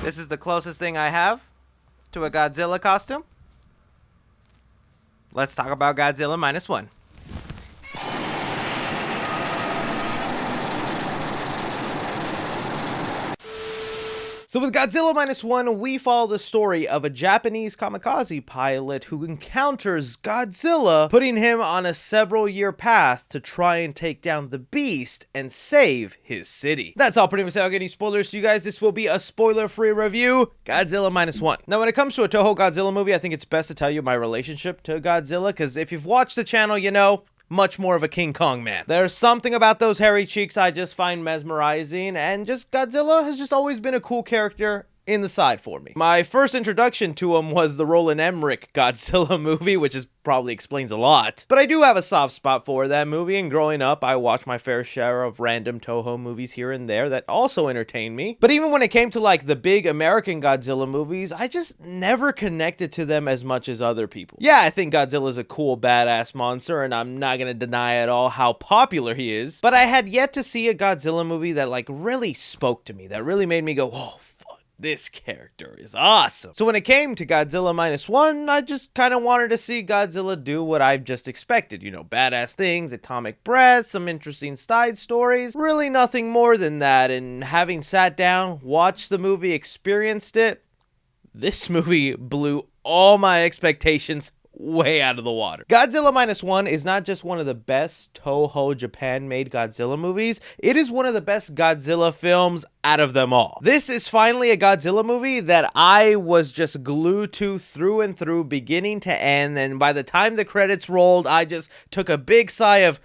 This is the closest thing I have to a Godzilla costume. Let's talk about Godzilla Minus One. So with Godzilla Minus One, we follow the story of a Japanese kamikaze pilot who encounters Godzilla, putting him on a several-year path to try and take down the beast and save his city. That's all pretty much. I'll get any spoilers to you guys. This will be a spoiler-free review, Godzilla Minus One. Now, when it comes to a Toho Godzilla movie, I think it's best to tell you my relationship to Godzilla, because if you've watched the channel, you know, much more of a King Kong man. There's something about those hairy cheeks I just find mesmerizing, and just Godzilla has just always been a cool character in the side for me. My first introduction to him was the Roland Emmerich Godzilla movie, which is probably explains a lot. But I do have a soft spot for that movie, and growing up, I watched my fair share of random Toho movies here and there that also entertained me. But even when it came to like the big American Godzilla movies, I just never connected to them as much as other people. Yeah, I think Godzilla's a cool, badass monster, and I'm not gonna deny at all how popular he is. But I had yet to see a Godzilla movie that like really spoke to me, that really made me go, whoa, this character is awesome. So when it came to Godzilla Minus One, I just kind of wanted to see Godzilla do what I've just expected. You know, badass things, atomic breath, some interesting side stories. Really nothing more than that. And having sat down, watched the movie, experienced it, this movie blew all my expectations way out of the water. Godzilla Minus One is not just one of the best Toho Japan-made Godzilla movies, it is one of the best Godzilla films out of them all. This is finally a Godzilla movie that I was just glued to through and through, beginning to end, and by the time the credits rolled, I just took a big sigh of,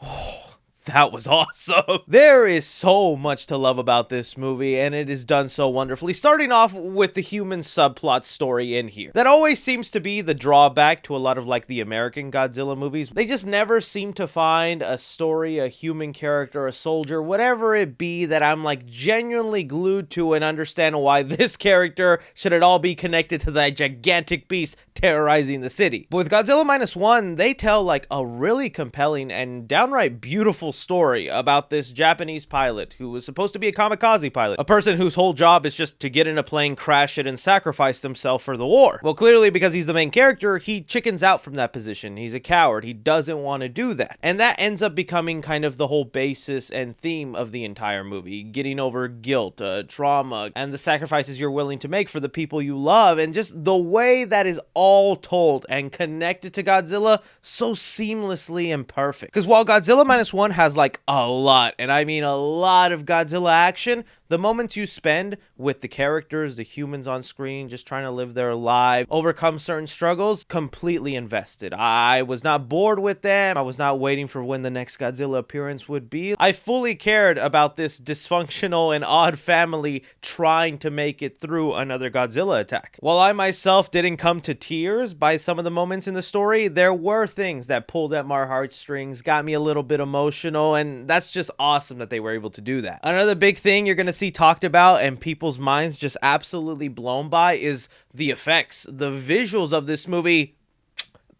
oh, that was awesome. There is so much to love about this movie, and it is done so wonderfully. Starting off with the human subplot story in here. That always seems to be the drawback to a lot of like the American Godzilla movies. They just never seem to find a story, a human character, a soldier, whatever it be, that I'm like genuinely glued to and understand why this character should at all be connected to that gigantic beast terrorizing the city. But with Godzilla Minus One, they tell like a really compelling and downright beautiful story about this Japanese pilot who was supposed to be a kamikaze pilot, a person whose whole job is just to get in a plane, crash it, and sacrifice himself for the war. Well, clearly because he's the main character, he chickens out from that position. He's a coward. He doesn't want to do that. And that ends up becoming kind of the whole basis and theme of the entire movie. Getting over guilt, trauma, and the sacrifices you're willing to make for the people you love, and just the way that is all told and connected to Godzilla so seamlessly and perfect. Because while Godzilla Minus One has like a lot, and I mean a lot of Godzilla action, the moments you spend with the characters, the humans on screen, just trying to live their life, overcome certain struggles, completely invested. I was not bored with them. I was not waiting for when the next Godzilla appearance would be. I fully cared about this dysfunctional and odd family trying to make it through another Godzilla attack. While I myself didn't come to tears by some of the moments in the story, there were things that pulled at my heartstrings, got me a little bit emotional, and that's just awesome that they were able to do that. Another big thing you're gonna see talked about and people's minds just absolutely blown by is the effects. The visuals of this movie,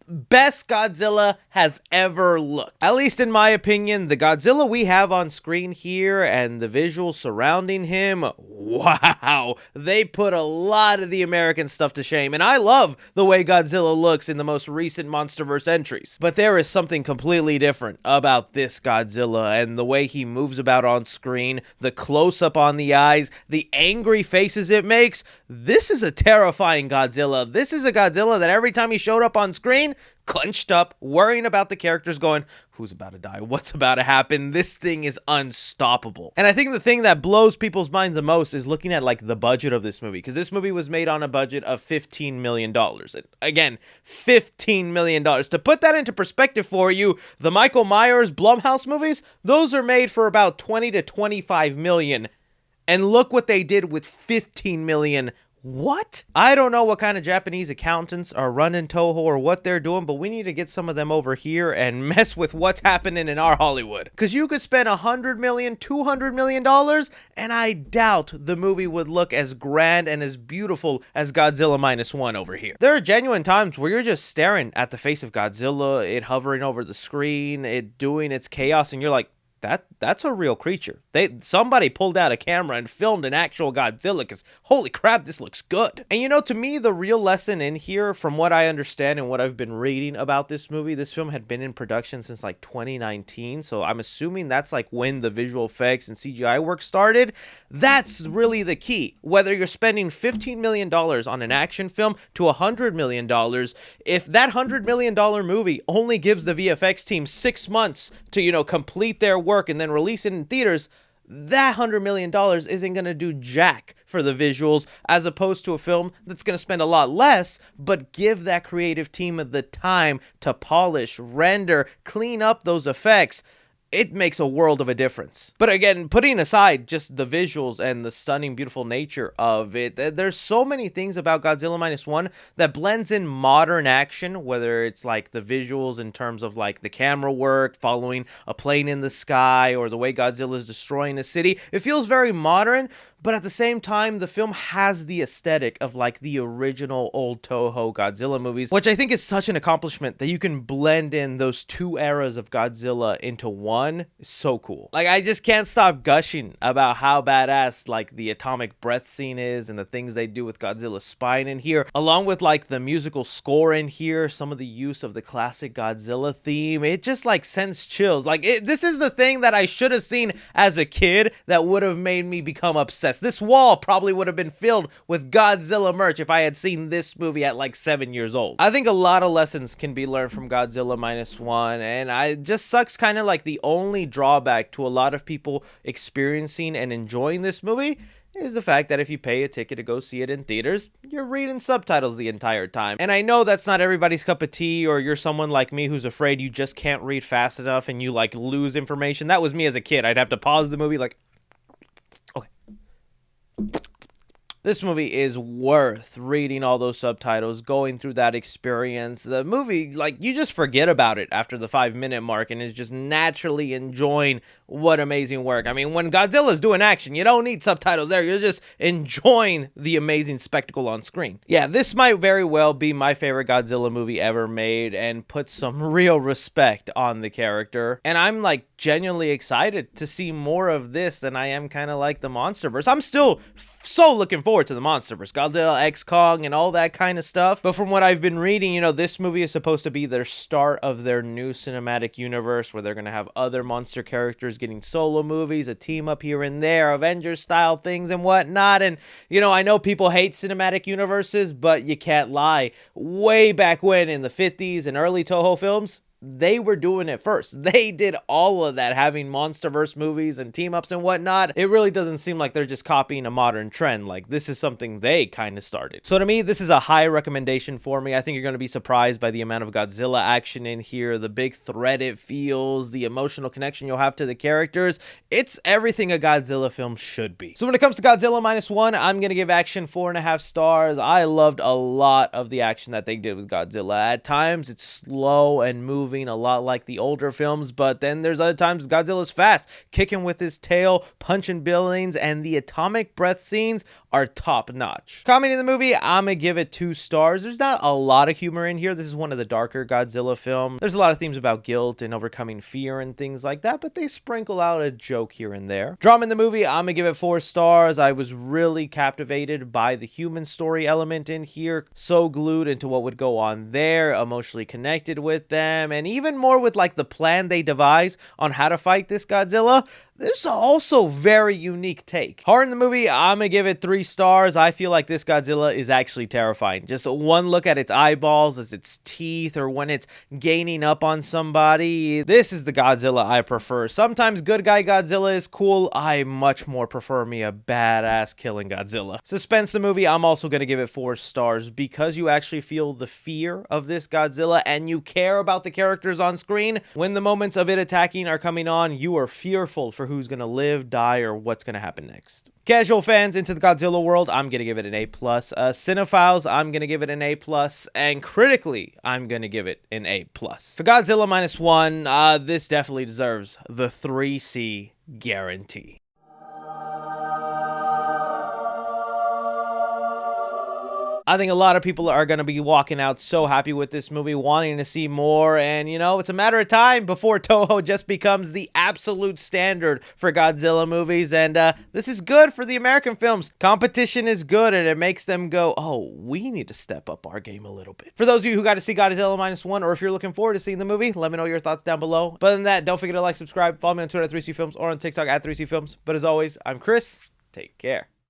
best Godzilla has ever looked. At least in my opinion, the Godzilla we have on screen here and the visuals surrounding him, wow, they put a lot of the American stuff to shame. And I love the way Godzilla looks in the most recent MonsterVerse entries. But there is something completely different about this Godzilla and the way he moves about on screen, the close-up on the eyes, the angry faces it makes. This is a terrifying Godzilla. This is a Godzilla that every time he showed up on screen, clenched up, worrying about the characters, going, who's about to die? What's about to happen? This thing is unstoppable. And I think the thing that blows people's minds the most is looking at like the budget of this movie, because this movie was made on a budget of $15 million. And again, $15 million. To put that into perspective for you, the Michael Myers Blumhouse movies, those are made for about 20 to 25 million. And look what they did with 15 million. What? I don't know what kind of Japanese accountants are running Toho or what they're doing, but we need to get some of them over here and mess with what's happening in our Hollywood. Because you could spend $100 million, $200 million, and I doubt the movie would look as grand and as beautiful as Godzilla Minus One over here. There are genuine times where you're just staring at the face of Godzilla, it hovering over the screen, it doing its chaos, and you're like, that's a real creature. Somebody pulled out a camera and filmed an actual Godzilla, because holy crap, this looks good. And you know, to me, the real lesson in here, from what I understand and what I've been reading about this movie, this film had been in production since like 2019, so I'm assuming that's like when the visual effects and CGI work started. That's really the key. Whether you're spending $15 million on an action film to $100 million, if that $100 million movie only gives the VFX team 6 months to, you know, complete their work and then release it in theaters, that $100 million isn't going to do jack for the visuals, as opposed to a film that's going to spend a lot less, but give that creative team the time to polish, render, clean up those effects. It makes a world of a difference. But again, putting aside just the visuals and the stunning, beautiful nature of it, there's so many things about Godzilla Minus One that blends in modern action, whether it's like the visuals in terms of like the camera work, following a plane in the sky, or the way Godzilla is destroying a city. It feels very modern, but at the same time, the film has the aesthetic of like the original old Toho Godzilla movies, which I think is such an accomplishment, that you can blend in those two eras of Godzilla into one. Is so cool. Like, I just can't stop gushing about how badass like the atomic breath scene is, and the things they do with Godzilla's spine in here, along with like the musical score in here, some of the use of the classic Godzilla theme. It just like sends chills. Like, this is the thing that I should have seen as a kid that would have made me become obsessed. This wall probably would have been filled with Godzilla merch if I had seen this movie at like 7 years old. I think a lot of lessons can be learned from Godzilla Minus One, and it just sucks kind of like the only drawback to a lot of people experiencing and enjoying this movie is the fact that if you pay a ticket to go see it in theaters, you're reading subtitles the entire time. And I know that's not everybody's cup of tea, or you're someone like me who's afraid you just can't read fast enough and you like lose information. That was me as a kid. I'd have to pause the movie like, this movie is worth reading all those subtitles, going through that experience. The movie, like, you just forget about it after the 5-minute mark and is just naturally enjoying what amazing work. I mean, when Godzilla's doing action, you don't need subtitles there. You're just enjoying the amazing spectacle on screen. Yeah, this might very well be my favorite Godzilla movie ever made, and puts some real respect on the character. And I'm like genuinely excited to see more of this than I am kind of like the Monsterverse. I'm still so looking forward to the Monsterverse, Godzilla X Kong and all that kind of stuff. But from what I've been reading, you know, this movie is supposed to be their start of their new cinematic universe, where they're going to have other monster characters getting solo movies, a team up here and there, Avengers style things and whatnot. And, you know, I know people hate cinematic universes, but you can't lie. Way back when, in the 50s and early Toho films, they were doing it first. They did all of that, having Monsterverse movies and team-ups and whatnot. It really doesn't seem like they're just copying a modern trend. Like, this is something they kind of started. So to me, this is a high recommendation for me. I think you're going to be surprised by the amount of Godzilla action in here, the big threat it feels, the emotional connection you'll have to the characters. It's everything a Godzilla film should be. So when it comes to Godzilla Minus One, I'm going to give action 4.5 stars. I loved a lot of the action that they did with Godzilla. At times, it's slow and moving, a lot like the older films, but then there's other times Godzilla's fast, kicking with his tail, punching buildings, and the atomic breath scenes are top notch. Commenting the movie, I'm gonna give it 2 stars. There's not a lot of humor in here. This is one of the darker Godzilla films. There's a lot of themes about guilt and overcoming fear and things like that, but they sprinkle out a joke here and there. Drama in the movie, I'm gonna give it 4 stars. I was really captivated by the human story element in here, so glued into what would go on there, emotionally connected with them, and even more with like the plan they devise on how to fight this Godzilla. There's also very unique take. Horror in the movie, I'm gonna give it 3 stars. I feel like this Godzilla is actually terrifying. Just one look at its eyeballs, as its teeth, or when it's gaining up on somebody. This is the Godzilla I prefer. Sometimes good guy Godzilla is cool. I much more prefer me a badass killing Godzilla. Suspense the movie, I'm also gonna give it 4 stars because you actually feel the fear of this Godzilla and you care about the characters on screen. When the moments of it attacking are coming on, you are fearful for who's gonna live, die, or what's gonna happen next. Casual fans into the Godzilla world, I'm gonna give it an A+. Cinephiles, I'm gonna give it an A+. And critically, I'm gonna give it an A+. For Godzilla Minus One, this definitely deserves the 3C guarantee. I think a lot of people are going to be walking out so happy with this movie, wanting to see more, and you know, it's a matter of time before Toho just becomes the absolute standard for Godzilla movies, and this is good for the American films. Competition is good, and it makes them go, oh, we need to step up our game a little bit. For those of you who got to see Godzilla Minus One, or if you're looking forward to seeing the movie, let me know your thoughts down below. But other than that, don't forget to like, subscribe, follow me on Twitter at 3C Films or on TikTok at 3C Films. But as always, I'm Chris. Take care.